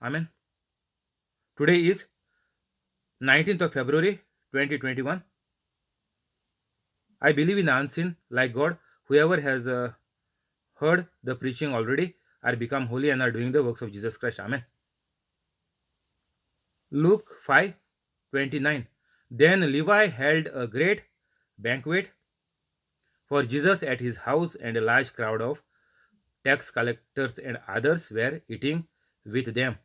Amen. Today is 19th of February 2021. I believe in the unseen like God. Whoever has heard the preaching already are become holy and are doing the works of Jesus Christ. Amen. Luke 5:29. Then Levi held a great banquet for Jesus at his house, and a large crowd of tax collectors and others were eating with them.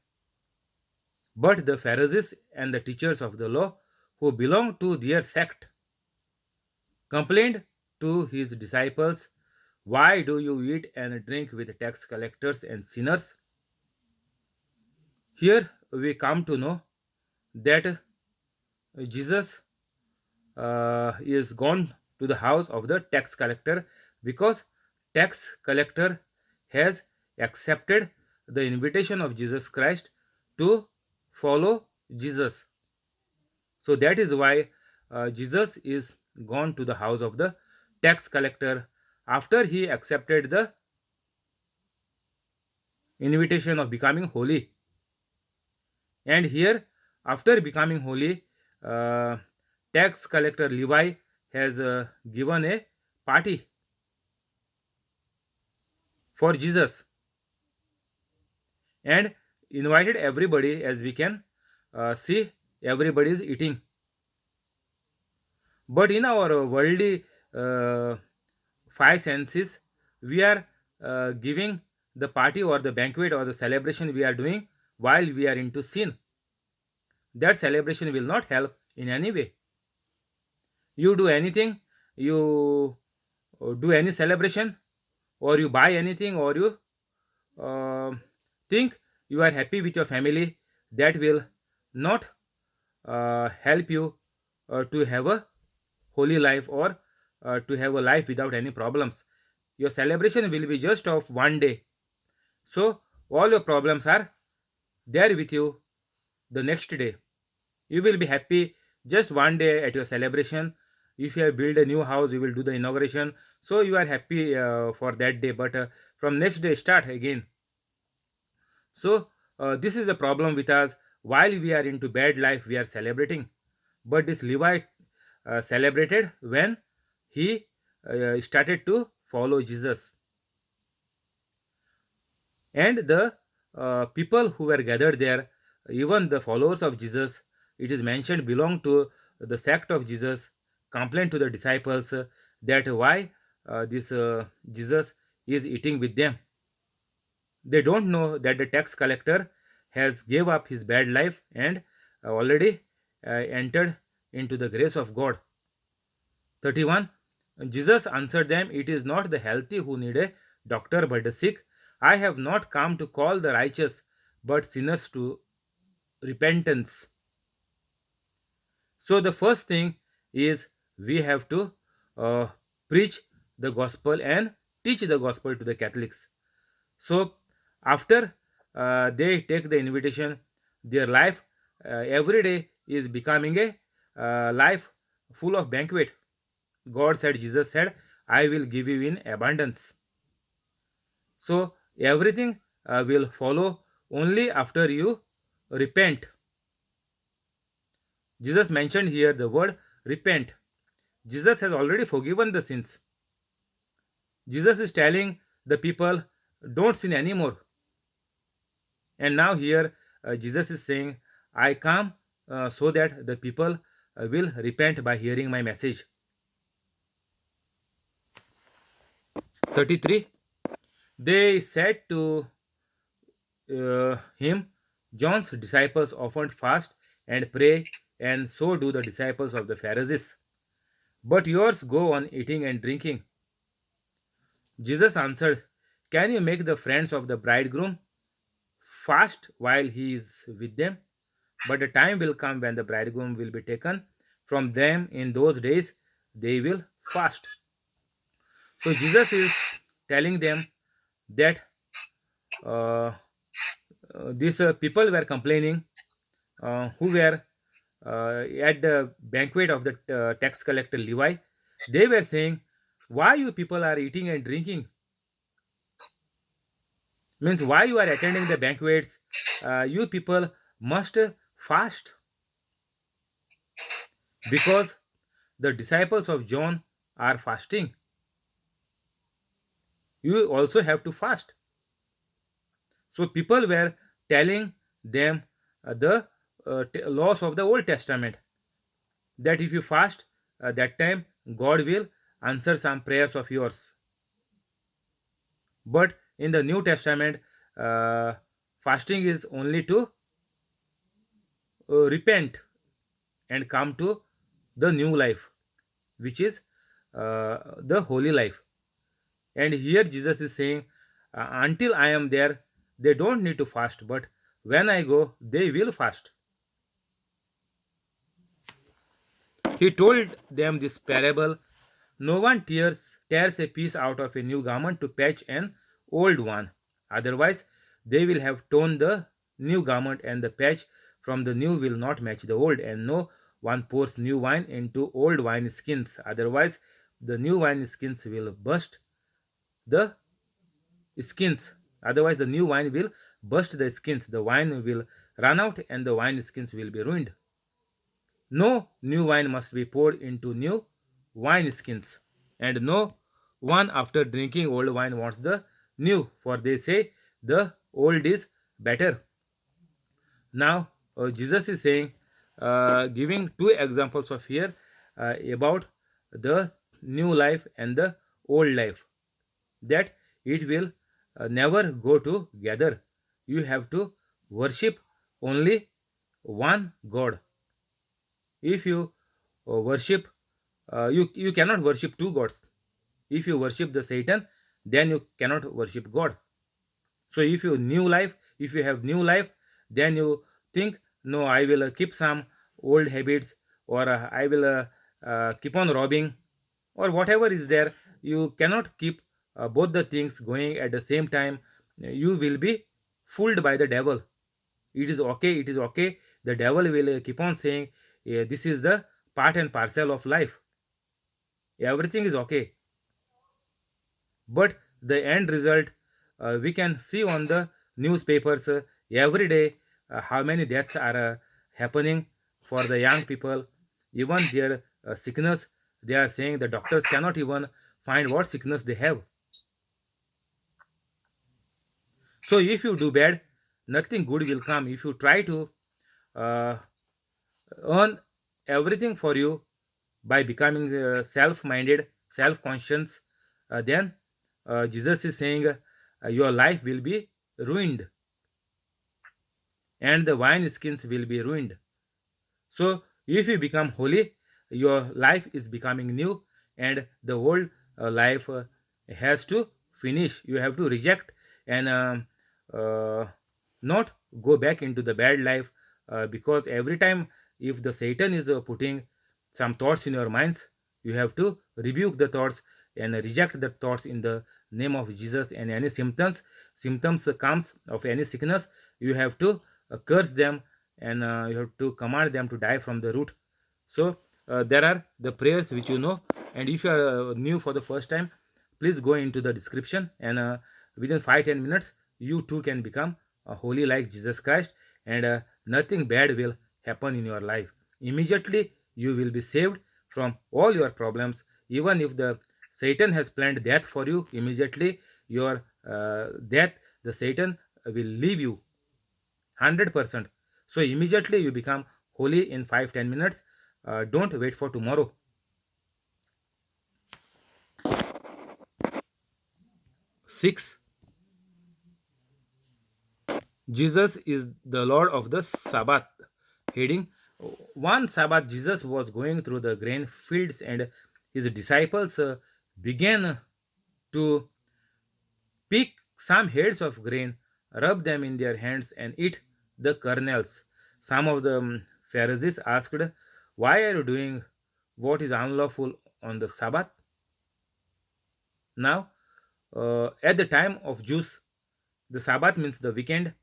But the Pharisees and the teachers of the law, who belonged to their sect, complained to his disciples, "Why do you eat and drink with tax collectors and sinners?" Here we come to know that Jesus is gone to the house of the tax collector because tax collector has accepted the invitation of Jesus Christ to follow Jesus. So that is why Jesus is gone to the house of the tax collector after he accepted the invitation of becoming holy. And here, after becoming holy, uh, tax collector Levi has given a party for Jesus and invited everybody. As we can see, everybody is eating. But in our worldly uh, five senses, we are giving the party or the banquet or the celebration we are doing while we are into sin. That celebration will not help in any way. You do anything, you do any celebration, or you buy anything, or you uh, think you are happy with your family, that will not help you to have a holy life or to have a life without any problems. Your celebration will be just of one day, so all your problems are there with you the next day. You will be happy just one day at your celebration. If you have built a new house, you will do the inauguration, so you are happy for that day, but from next day start again. So this is the problem with us. While we are into bad life, we are celebrating, but this Levi celebrated when he started to follow Jesus. And the people who were gathered there, even the followers of Jesus, it is mentioned, belong to the sect of Jesus, complained to the disciples that why this Jesus is eating with them. They don't know that the tax collector has gave up his bad life and already entered into the grace of God. 31. Jesus answered them, "It is not the healthy who need a doctor, but the sick. I have not come to call the righteous, but sinners to repentance." So, the first thing is we have to uh, preach the gospel and teach the gospel to the Catholics. So, after they take the invitation, their life every day is becoming a life full of banquet. God said, Jesus said, "I will give you in abundance." So everything will follow only after you repent. Jesus mentioned here the word repent. Jesus has already forgiven the sins. Jesus is telling the people, don't sin anymore. And now here Jesus is saying, I come so that the people will repent by hearing my message. 33. They said to him, John's disciples often fast and pray, and so do the disciples of the Pharisees. But yours go on eating and drinking. Jesus answered, Can you make the friends of the bridegroom fast while he is with them? But the time will come when the bridegroom will be taken from them. In those days, they will fast. So Jesus is telling them that uh, these people were complaining who were at the banquet of the tax collector Levi. They were saying, "Why you people are eating and drinking?" Means why you are attending the banquets, you people must fast, because the disciples of John are fasting. You also have to fast. So people were telling them the laws of the Old Testament, that if you fast, that time God will answer some prayers of yours. But in the New Testament, uh, fasting is only to repent and come to the new life, which is the holy life. And here Jesus is saying, until I am there, they don't need to fast, but when I go, they will fast. He told them this parable: no one tears a piece out of a new garment to patch an old one. Otherwise, they will have torn the new garment, and the patch from the new will not match the old. And no one pours new wine into old wine skins. Otherwise, the new wine skins will burst the skins. Otherwise, the new wine will burst the skins. The wine will run out, and the wine skins will be ruined. No new wine must be poured into new wine skins, and no one after drinking old wine wants the new, for they say the old is better. Now, Jesus is saying, giving two examples of here about the new life and the old life, that it will never go together. You have to worship only one God. If you worship, you cannot worship two gods. If you worship the Satan, then you cannot worship God. So if you have new life, then you think, no, I will keep some old habits, or I will keep on robbing, or whatever is there. You cannot keep both the things going at the same time. You will be fooled by the devil. It is okay. The devil will keep on saying, this is the part and parcel of life. Everything is okay. But the end result, we can see on the newspapers every day, how many deaths are happening for the young people. Even their sickness, they are saying the doctors cannot even find what sickness they have. So if you do bad, nothing good will come. If you try to uh, earn everything for you by becoming self-minded, self-conscious, then Jesus is saying, your life will be ruined, and the wine skins will be ruined. So if you become holy, your life is becoming new, and the old life has to finish. You have to reject and uh, not go back into the bad life, because every time if the Satan is putting some thoughts in your minds, you have to rebuke the thoughts and reject the thoughts in the name of Jesus. And any symptoms comes of any sickness, you have to curse them, and you have to command them to die from the root. So there are the prayers which you know, and if you are new for the first time, please go into the description, and within 5-10 minutes you too can become holy like Jesus Christ, and nothing bad will happen in your life. Immediately you will be saved from all your problems. Even if the Satan has planned death for you, immediately your death, the Satan will leave you 100%. So immediately you become holy in 5-10 minutes. Don't wait for tomorrow. 6. Jesus is the Lord of the Sabbath. Heading: one Sabbath, Jesus was going through the grain fields, and his disciples began to pick some heads of grain, rub them in their hands, and eat the kernels. Some of the Pharisees asked, why are you doing what is unlawful on the Sabbath? Now, at the time of Jews, the Sabbath means the weekend.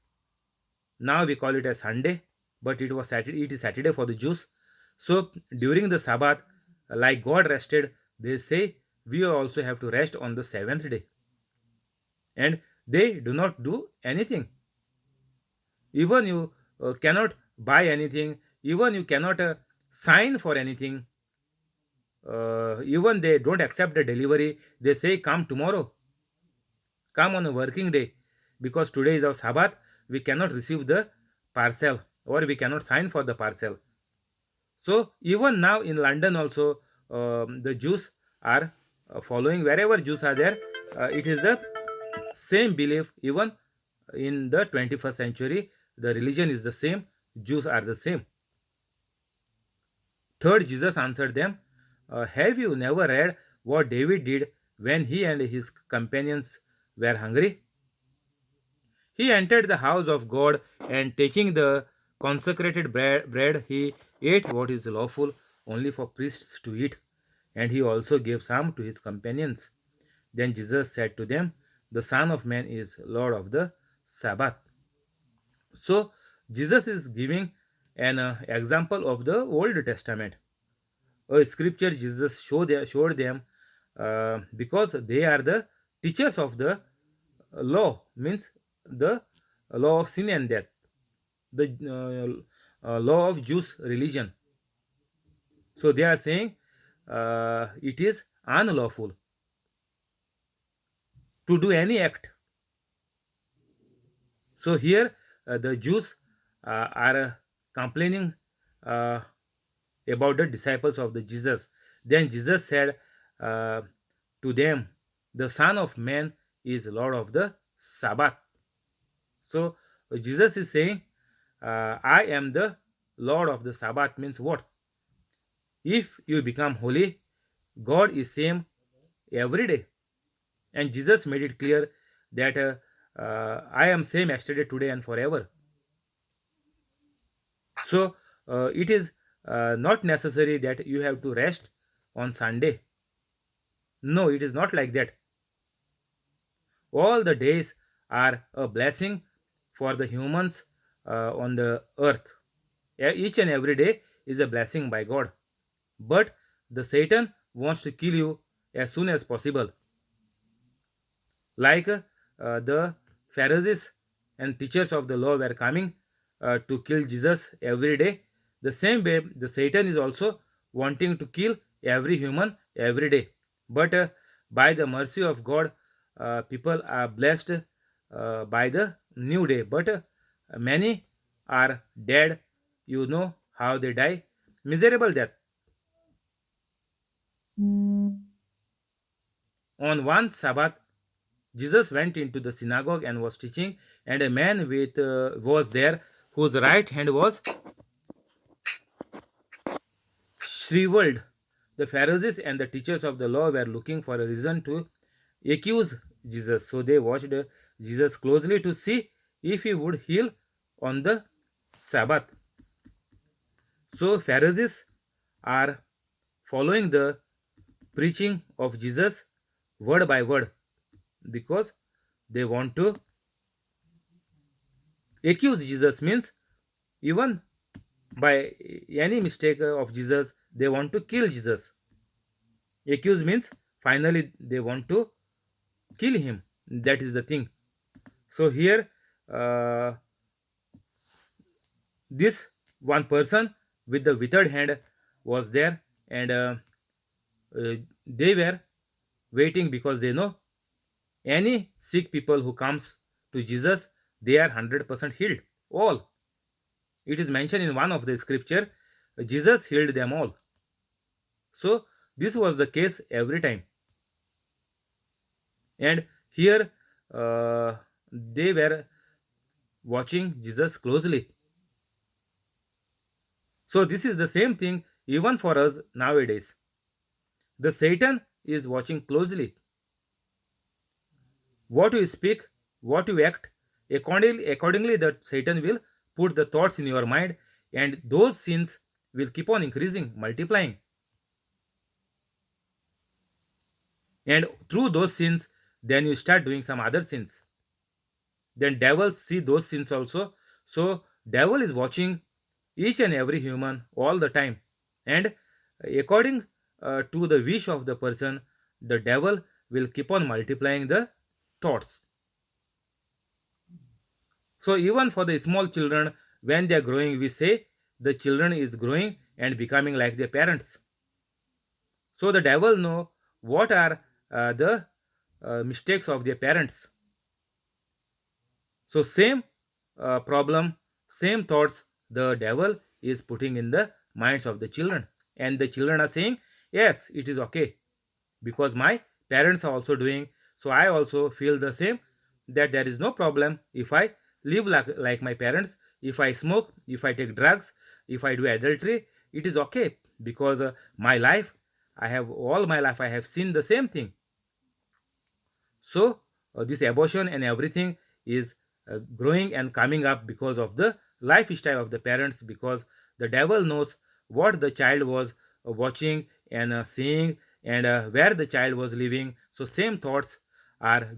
Now we call it as Sunday, but it was Saturday. It is Saturday for the Jews. So during the Sabbath, like God rested, they say we also have to rest on the seventh day. And They do not do anything. Even you cannot buy anything. Even you cannot sign for anything. Even they don't accept the delivery. They say, come tomorrow, come on a working day, because today is our Sabbath. We cannot receive the parcel, or we cannot sign for the parcel. So even now in London also, the Jews are following. Wherever Jews are there, it is the same belief. Even in the 21st century, the religion is the same. Jews are the same. Third, Jesus answered them, have you never read what David did when he and his companions were hungry? He entered the house of God, and taking the consecrated bread, he ate what is lawful only for priests to eat, and he also gave some to his companions. Then Jesus said to them, the Son of Man is Lord of the Sabbath. So, Jesus is giving an example of the Old Testament. A scripture Jesus showed them, because they are the teachers of the law, means the law of sin and death, the law of Jews religion. So they are saying it is unlawful to do any act. So here the Jews are complaining uh, about the disciples of the Jesus. Then Jesus said uh, to them, the Son of Man is Lord of the Sabbath. So Jesus is saying, I am the Lord of the Sabbath. Means what? If you become holy, God is same every day. And Jesus made it clear that I am same yesterday, today, and forever. So it is not necessary that you have to rest on Sunday. No, it is not like that. All the days are a blessing for the humans on the earth. Each and every day is a blessing by God. But the Satan wants to kill you as soon as possible. Like the Pharisees and teachers of the law were coming to kill Jesus every day. The same way, the Satan is also wanting to kill every human every day. But by the mercy of God, people are blessed by the new day. But many are dead. You know how they die? Miserable death. On one Sabbath, Jesus went into the synagogue and was teaching, and a man was there whose right hand was shriveled. The Pharisees and the teachers of the law were looking for a reason to accuse Jesus, so they watched Jesus closely to see if he would heal on the Sabbath. So Pharisees are following the preaching of Jesus word by word, because they want to accuse Jesus, means even by any mistake of Jesus, they want to kill Jesus. Accuse means finally they want to kill him. That is the thing. So here, uh, this one person with the withered hand was there, and they were waiting, because they know any sick people who comes to Jesus, they are 100% healed. All. It is mentioned in one of the scripture, Jesus healed them all. So this was the case every time. And here they were watching Jesus closely. So this is the same thing even for us nowadays. The Satan is watching closely. What you speak, what you act, accordingly that Satan will put the thoughts in your mind, and those sins will keep on increasing, multiplying. And through those sins, then you start doing some other sins. Then devils see those sins also. So devil is watching each and every human all the time, and according to the wish of the person, the devil will keep on multiplying the thoughts. So even for the small children, when they are growing, we say the children is growing and becoming like their parents. So the devil know what are the mistakes of their parents. So same problem, same thoughts the devil is putting in the minds of the children, and the children are saying, yes, it is okay because my parents are also doing, so I also feel the same, that there is no problem if I live like my parents, if I smoke, if I take drugs, if I do adultery, it is okay because my life, I have all my life I have seen the same thing. So this abortion and everything is growing and coming up because of the lifestyle of the parents, because the devil knows what the child was watching and seeing, and where the child was living. So same thoughts are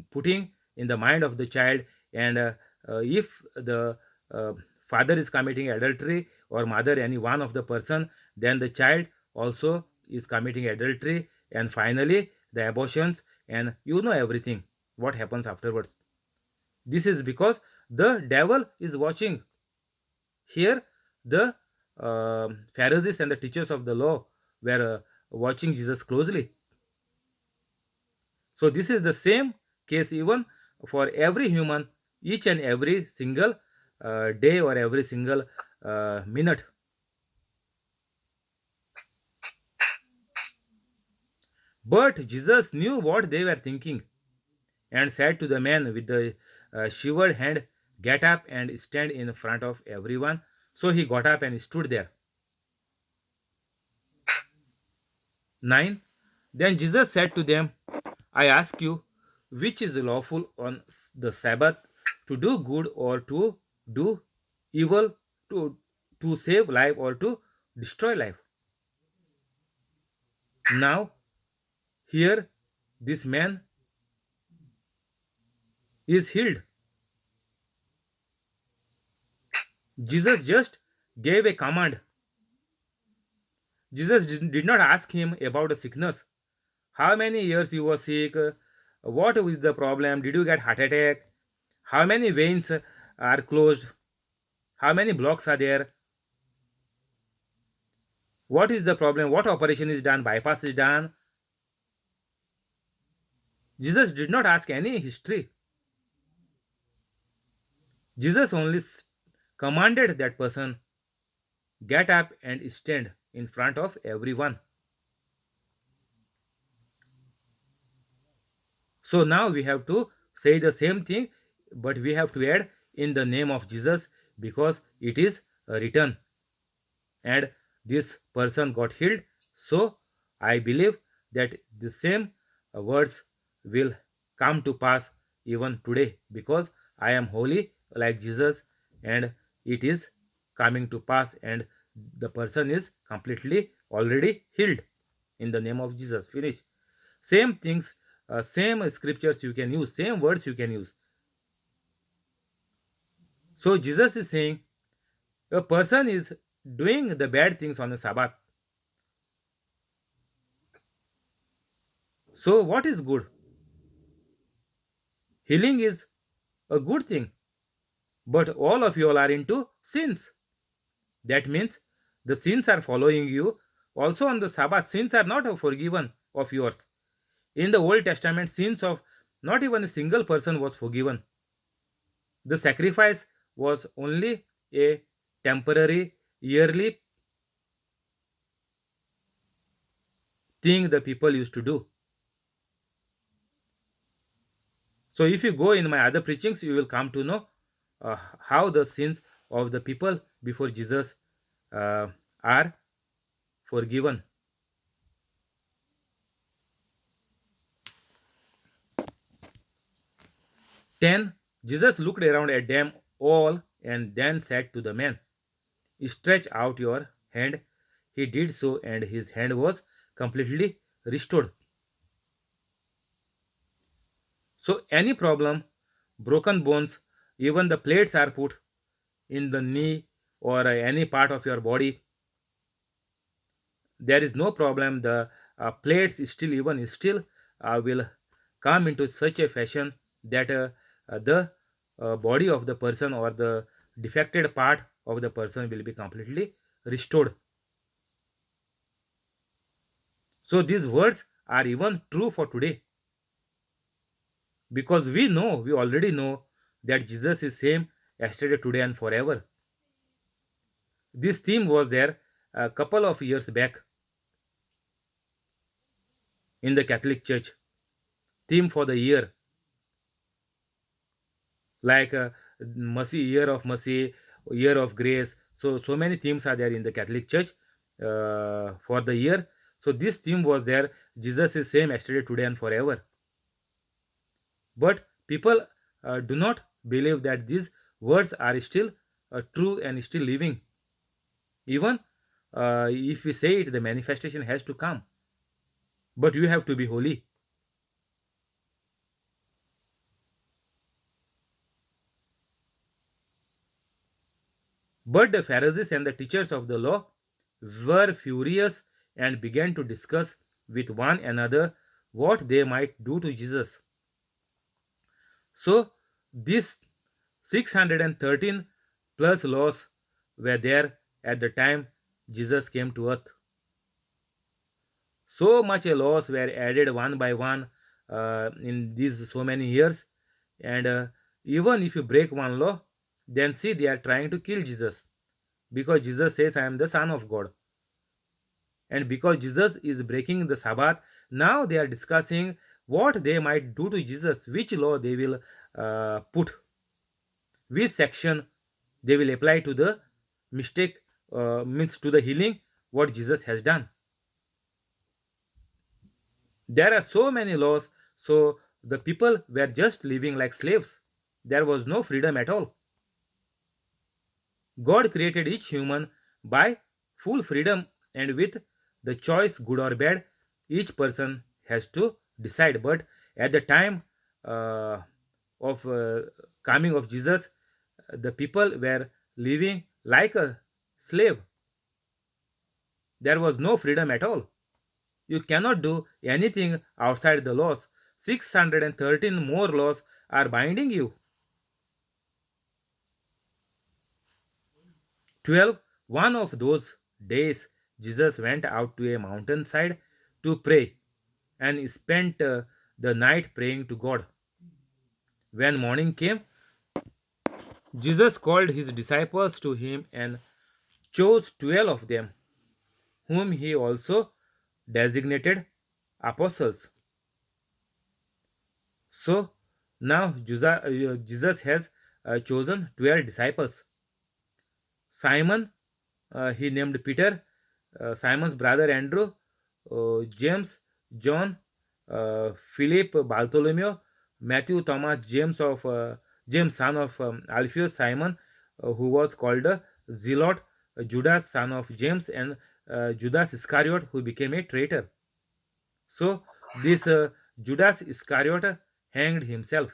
putting in the mind of the child, and if the uh, father is committing adultery or mother, any one of the person, then the child also is committing adultery, and finally the abortions, and you know everything what happens afterwards. This is because the devil is watching. Here the Pharisees and the teachers of the law were watching Jesus closely. So this is the same case even for every human, each and every single day or every single minute. But Jesus knew what they were thinking and said to the man with the shivered hand, get up and stand in front of everyone. So he got up and stood there. 9. Then Jesus said to them, I ask you, which is lawful on the Sabbath, to do good or to do evil, to, to save life or to destroy life? Now, here, this man is healed. Jesus just gave a command. Jesus did not ask him about the sickness. How many years you were sick? What is the problem? Did you get heart attack? How many veins are closed? How many blocks are there? What is the problem? What operation is done? Bypass is done? Jesus did not ask any history. Jesus only commanded that person, get up and stand in front of everyone. So now we have to say the same thing, but we have to add in the name of Jesus, because it is written, and this person got healed. So I believe that the same words will come to pass even today, because I am holy like Jesus, and it is coming to pass, and the person is completely already healed in the name of Jesus. Finish. Same things, same scriptures you can use, same words you can use. So Jesus is saying a person is doing the bad things on the Sabbath. So what is good? Healing is a good thing, but all of you all are into sins. That means the sins are following you. Also on the Sabbath, sins are not forgiven of yours. In the Old Testament, sins of not even a single person was forgiven. The sacrifice was only a temporary, yearly thing the people used to do. So if you go in my other preachings, you will come to know how the sins of the people before Jesus are forgiven. 10. Jesus looked around at them all and then said to the man, stretch out your hand. He did so, and his hand was completely restored. So, any problem, broken bones, even the plates are put in the knee or any part of your body, there is no problem. The plates still, even still, will come into such a fashion that the body of the person or the defected part of the person will be completely restored. So these words are even true for today, because we already know that Jesus is same yesterday, today, and forever. This theme was there a couple of years back in the Catholic Church. Theme for the year, like mercy, year of mercy, year of grace. So many themes are there in the Catholic Church for the year. So this theme was there. Jesus is same yesterday, today, and forever. But people do not believe that these words are still true and still living. Even if we say it, the manifestation has to come. But you have to be holy. But the Pharisees and the teachers of the law were furious and began to discuss with one another what they might do to Jesus. So, these 613 plus laws were there at the time Jesus came to earth. So much laws were added one by one in these so many years, and even if you break one law, then see they are trying to kill Jesus, because Jesus says, I am the Son of God. And because Jesus is breaking the Sabbath, now they are discussing what they might do to Jesus, which law they will put, which section they will apply to the mistake, means to the healing what Jesus has done. There are so many laws, so the people were just living like slaves. There was no freedom at all. God created each human by full freedom, and with the choice, good or bad, each person has to decide. But at the time uh, of coming of Jesus, the people were living like a slave. There was no freedom at all. You cannot do anything outside the laws. 613 more laws are binding you. 12. One of those days, Jesus went out to a mountainside to pray and spent the night praying to God. When morning came, Jesus called his disciples to him and chose 12 of them, whom he also designated apostles. So now Jesus has chosen 12 disciples. Simon, he named Peter, Simon's brother Andrew, James, John, Philip, Bartholomew, Matthew, Thomas, James, son of Alphaeus, Simon, who was called Zealot, Judas, son of James, and Judas Iscariot, who became a traitor. So this Judas Iscariot hanged himself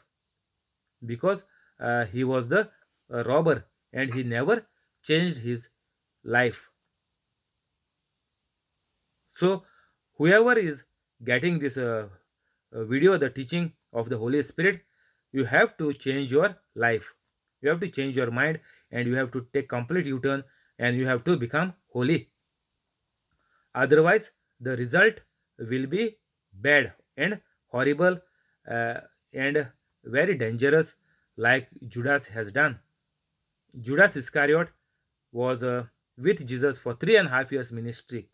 because he was the robber and he never changed his life. So whoever is getting this video, the teaching of the Holy Spirit, you have to change your life. You have to change your mind, and you have to take complete U-turn, and you have to become holy. Otherwise, the result will be bad and horrible uh, and very dangerous, like Judas has done. Judas Iscariot was with Jesus for 3.5 years ministry,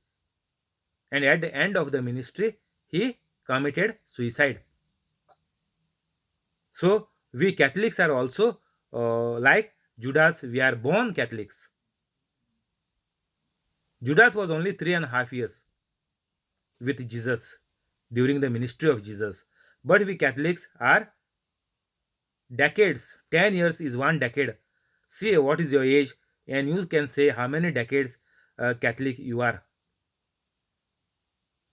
and at the end of the ministry, he committed suicide. So we Catholics are also like Judas. We are born Catholics. Judas was only 3.5 years with Jesus during the ministry of Jesus, but we Catholics are decades. 10 years is one decade. See what is your age, and you can say how many decades Catholic you are.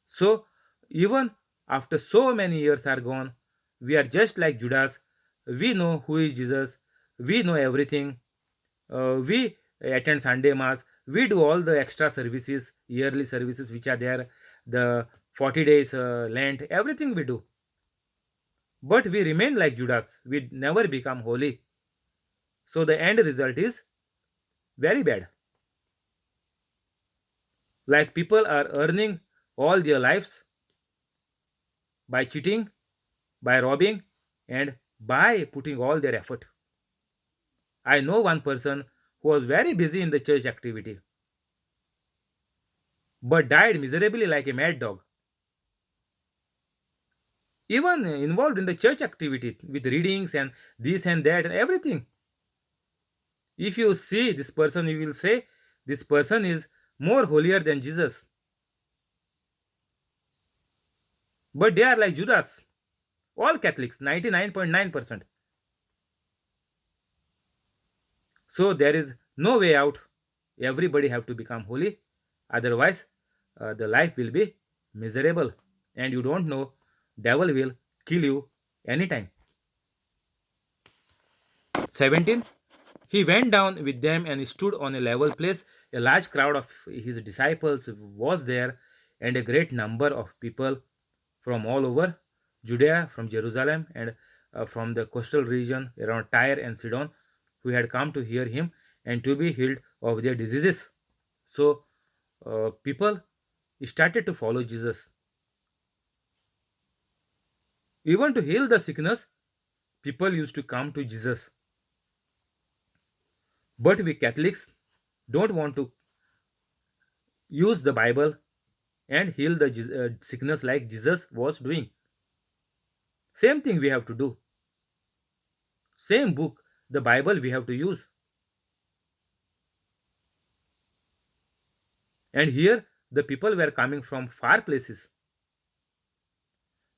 So, even after so many years are gone, we are just like Judas. We know who is Jesus. We know everything. We attend Sunday Mass. We do all the extra services, yearly services which are there, the 40 days Lent, everything we do. But we remain like Judas. We never become holy. So the end result is very bad. Like people are earning all their lives by cheating, by robbing, and by putting all their effort. I know one person who was very busy in the church activity but died miserably like a mad dog. Even involved in the church activity with readings and this and that and everything. If you see this person, you will say this person is more holier than Jesus. But they are like Judas. All Catholics, 99.9%. So there is no way out. Everybody have to become holy. Otherwise, the life will be miserable. And you don't know, devil will kill you anytime. 17. He went down with them and stood on a level place. A large crowd of his disciples was there, and a great number of people from all over Judea, from Jerusalem, and from the coastal region around Tyre and Sidon, who had come to hear him and to be healed of their diseases. So, people started to follow Jesus. Even to heal the sickness, people used to come to Jesus. But we Catholics don't want to use the Bible and heal the sickness like Jesus was doing. Same thing we have to do. Same book, the Bible, we have to use. And here, the people were coming from far places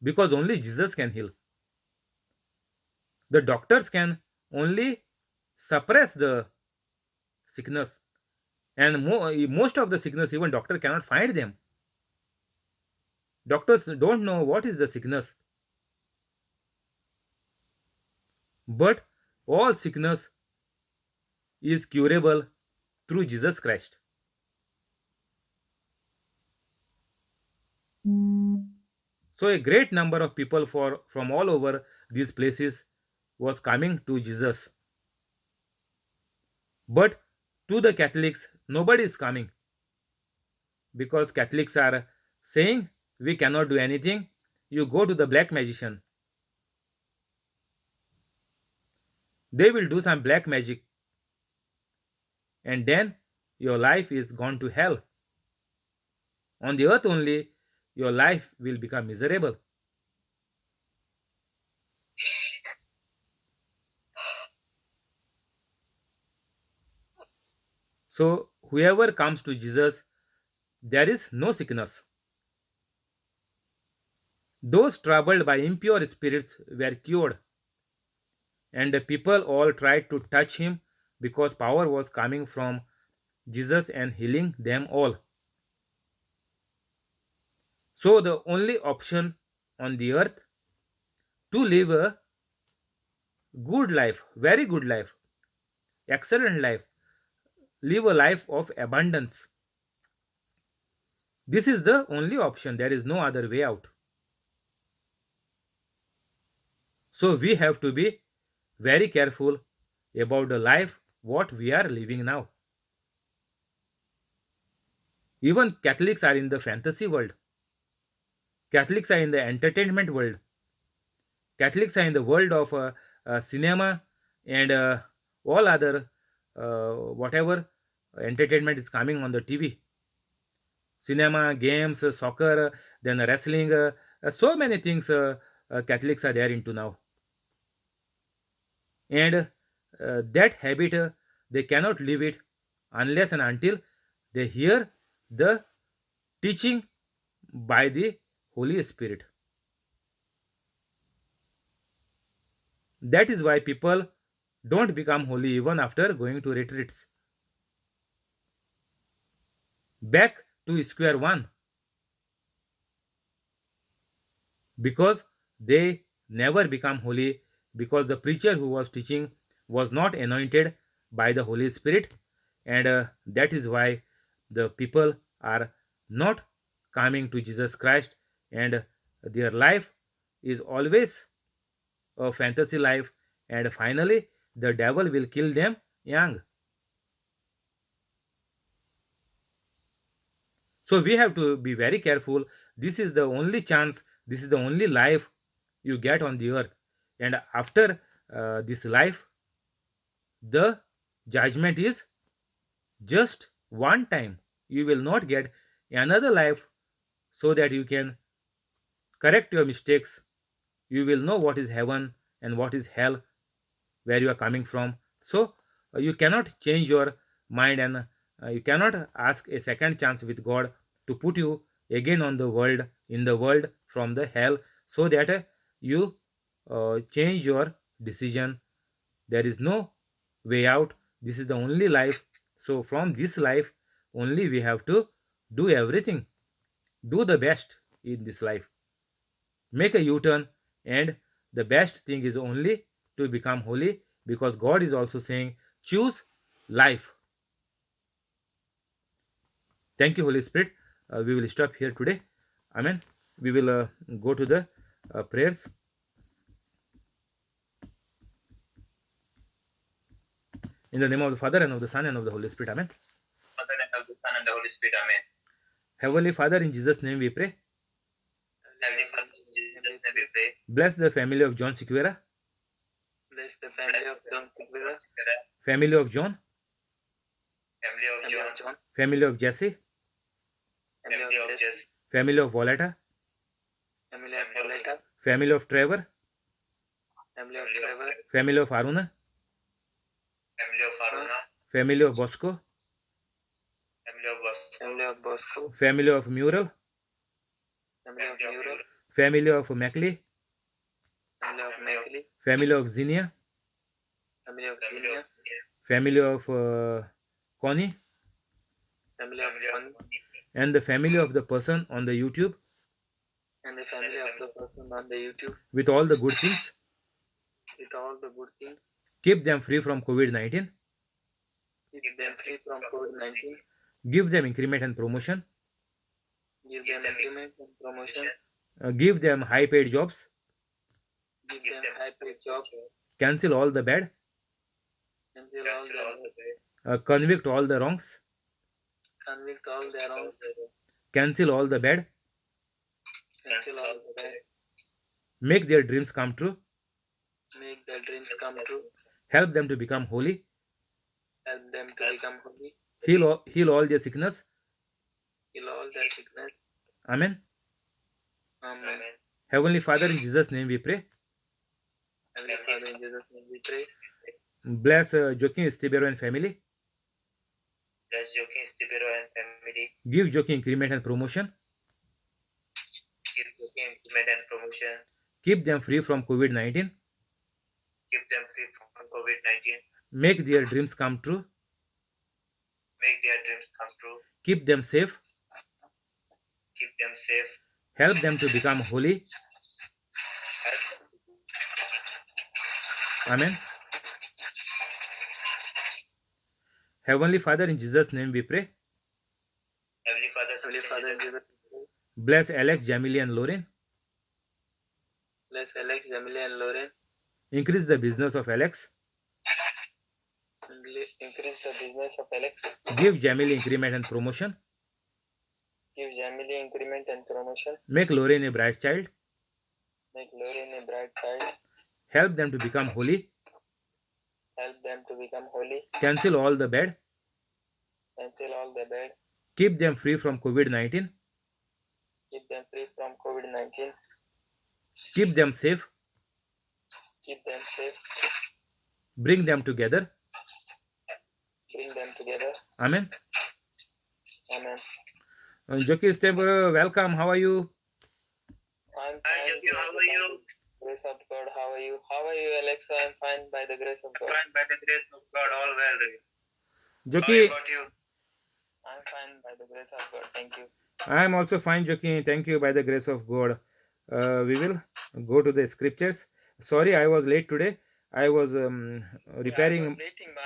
because only Jesus can heal. The doctors can only suppress the sickness, and most of the sickness, even doctor cannot find them. Doctors don't know what is the sickness, but all sickness is curable through Jesus Christ. So a great number of people from all over these places was coming to Jesus. But to the Catholics, nobody is coming because Catholics are saying we cannot do anything. You go to the black magician. They will do some black magic and then your life is gone to hell. On the earth only, your life will become miserable. So, whoever comes to Jesus, there is no sickness. Those troubled by impure spirits were cured, and the people all tried to touch him because power was coming from Jesus and healing them all. So, the only option on the earth to live a good life, very good life, excellent life, live a life of abundance. This is the only option. There is no other way out. So, we have to be very careful about the life what we are living now. Even Catholics are in the fantasy world. Catholics are in the entertainment world. Catholics are in the world of cinema and all other whatever entertainment is coming on the TV. Cinema, games, soccer, then wrestling, so many things Catholics are there into now. And that habit, they cannot leave it unless and until they hear the teaching by the Holy Spirit. That is why people don't become holy even after going to retreats. Back to square one because they never become holy because the preacher who was teaching was not anointed by the Holy Spirit, and that is why the people are not coming to Jesus Christ, and their life is always a fantasy life, and finally the devil will kill them young. So we have to be very careful. This is the only chance, this is the only life you get on the earth. And after this life, the judgment is just one time. You will not get another life so that you can correct your mistakes. You will know what is heaven and what is hell, where you are coming from. So you cannot change your mind, and you cannot ask a second chance with God to put you again on the world, in the world from the hell, so that you change your decision. There is no way out. This is the only life. So from this life only we have to do everything, do the best in this life, make a U-turn, and the best thing is only to become holy, because God is also saying choose life. Thank you, Holy Spirit. We will stop here today. Amen. We will go to the prayers. In the name of the Father, and of the Son, and of the Holy Spirit. Amen. Father, and of the Son, and the Holy Spirit. Amen. Heavenly Father, in Jesus' name we pray. Heavenly Father, in Jesus' name we pray. Bless the family of John Sequeira, Bless the family of John Sequeira, family of John, family of John, family of Jesse, family of Jess, family of Volata, family of Violeta, family of Trevor, family of Trevor, family of Aruna, family of Aruna, family of Bosco, family of Bosco, family of Mural, family of Mural, family of Mackley, family of Megli, family of Zinnia, family of Zinia, family of Connie, family of Connie, and the family of the person on the YouTube and the family of the person on the YouTube, with all the good things. with all the good things. Keep them free from COVID-19. Keep them free from COVID-19. Give them increment and promotion. Give them increment and promotion. Give them high paid jobs. Give them high paid jobs. Cancel all the bad. Cancel all the Convict all the wrongs. convict all the wrongs. Cancel all the bad. Cancel all the bad. Make their dreams come true. Make their dreams come true. Help them to become holy. Help them to become holy. Heal all their sickness. Heal all their sickness. Amen. Amen. Heavenly Father, in Jesus' name we pray. Heavenly Father, in Jesus' name we pray. Bless Joaquin Estibero and family. Bless Joaquin Estibero and family. Give Joaquin increment and promotion. Give Joaquin increment and promotion. Keep them free from COVID-19. Keep them free from COVID-19. Make their dreams come true. Make their dreams come true. Keep them safe. Keep them safe. Help them to become holy. Amen. Heavenly Father, in Jesus' name we pray. Heavenly Father, in Jesus' name. Bless Alex, Jamili, and Lauren. Bless Alex, Jamili, and Lauren. Increase the business of Alex. Increase the business of Alex. Give Jamili increment and promotion. Give Jamili increment and promotion. Make Lauren a bright child. Make Lauren a bright child. Help them to become holy. Help them to become holy. Cancel all the bad. Cancel all the bad. Keep them free from COVID-19. Keep them free from COVID-19. Keep them safe. Keep them safe. Bring them together. Bring them together. Amen. Amen. Joaquin Estibero, welcome. How are you? I'm fine. Hi, Joaquin. How are you? Grace of God. How are you? How are you, Alexa? I'm fine by the grace of God. Fine by the grace of God. All well. Joaquin. How about you? I'm fine by the grace of God. Thank you. I am also fine, Joaquin. Thank you by the grace of God. We will go to the scriptures. Sorry, I was late today. I was repairing.